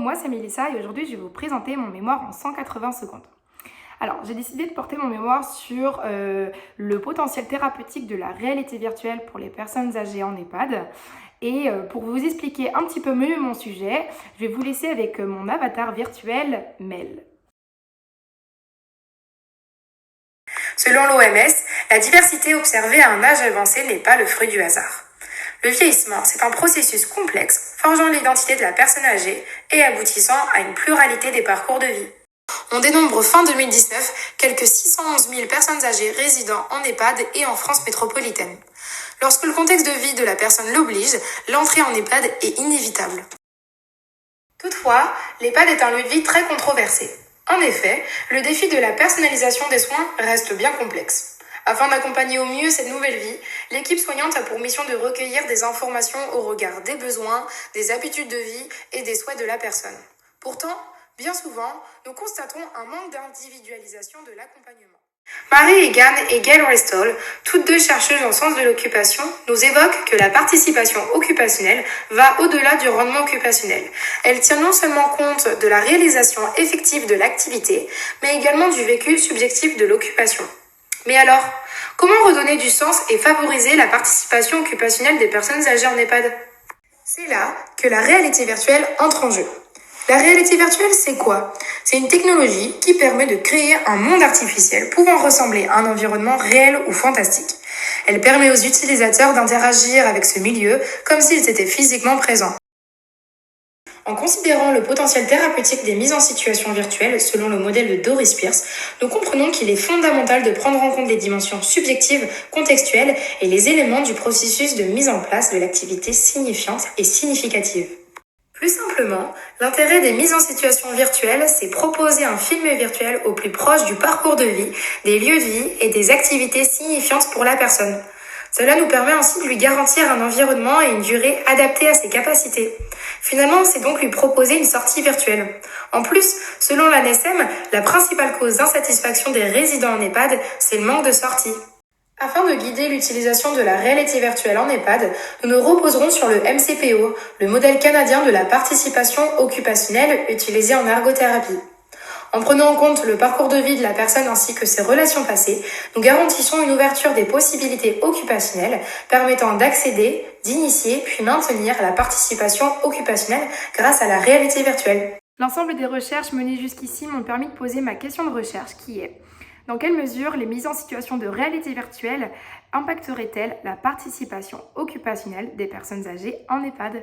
moi c'est Mélissa et aujourd'hui je vais vous présenter mon mémoire en 180 secondes. Alors, j'ai décidé de porter mon mémoire sur le potentiel thérapeutique de la réalité virtuelle pour les personnes âgées en EHPAD. Et pour vous expliquer un petit peu mieux mon sujet, je vais vous laisser avec mon avatar virtuel, Mel. Selon l'OMS, la diversité observée à un âge avancé n'est pas le fruit du hasard. Le vieillissement, c'est un processus complexe, forgeant l'identité de la personne âgée et aboutissant à une pluralité des parcours de vie. On dénombre fin 2019 quelques 611 000 personnes âgées résidant en EHPAD et en France métropolitaine. Lorsque le contexte de vie de la personne l'oblige, l'entrée en EHPAD est inévitable. Toutefois, l'EHPAD est un lieu de vie très controversé. En effet, le défi de la personnalisation des soins reste bien complexe. Afin d'accompagner au mieux cette nouvelle vie, l'équipe soignante a pour mission de recueillir des informations au regard des besoins, des habitudes de vie et des souhaits de la personne. Pourtant, bien souvent, nous constatons un manque d'individualisation de l'accompagnement. Marie Egan et Gail Restall, toutes deux chercheuses en sciences de l'occupation, nous évoquent que la participation occupationnelle va au-delà du rendement occupationnel. Elle tient non seulement compte de la réalisation effective de l'activité, mais également du vécu subjectif de l'occupation. Mais alors, comment redonner du sens et favoriser la participation occupationnelle des personnes âgées en EHPAD ? C'est là que la réalité virtuelle entre en jeu. La réalité virtuelle, c'est quoi ? C'est une technologie qui permet de créer un monde artificiel pouvant ressembler à un environnement réel ou fantastique. Elle permet aux utilisateurs d'interagir avec ce milieu comme s'ils étaient physiquement présents. En considérant le potentiel thérapeutique des mises en situation virtuelles selon le modèle de Doris Pierce, nous comprenons qu'il est fondamental de prendre en compte les dimensions subjectives, contextuelles et les éléments du processus de mise en place de l'activité signifiante et significative. Plus simplement, l'intérêt des mises en situation virtuelles, c'est proposer un film virtuel au plus proche du parcours de vie, des lieux de vie et des activités signifiantes pour la personne. Cela nous permet ainsi de lui garantir un environnement et une durée adaptée à ses capacités. Finalement, c'est donc lui proposer une sortie virtuelle. En plus, selon l'ANSM, la principale cause d'insatisfaction des résidents en EHPAD, c'est le manque de sortie. Afin de guider l'utilisation de la réalité virtuelle en EHPAD, nous nous reposerons sur le MCPO, le modèle canadien de la participation occupationnelle utilisé en ergothérapie. En prenant en compte le parcours de vie de la personne ainsi que ses relations passées, nous garantissons une ouverture des possibilités occupationnelles permettant d'accéder, d'initier puis maintenir la participation occupationnelle grâce à la réalité virtuelle. L'ensemble des recherches menées jusqu'ici m'ont permis de poser ma question de recherche qui est: dans quelle mesure les mises en situation de réalité virtuelle impacteraient-elles la participation occupationnelle des personnes âgées en EHPAD ?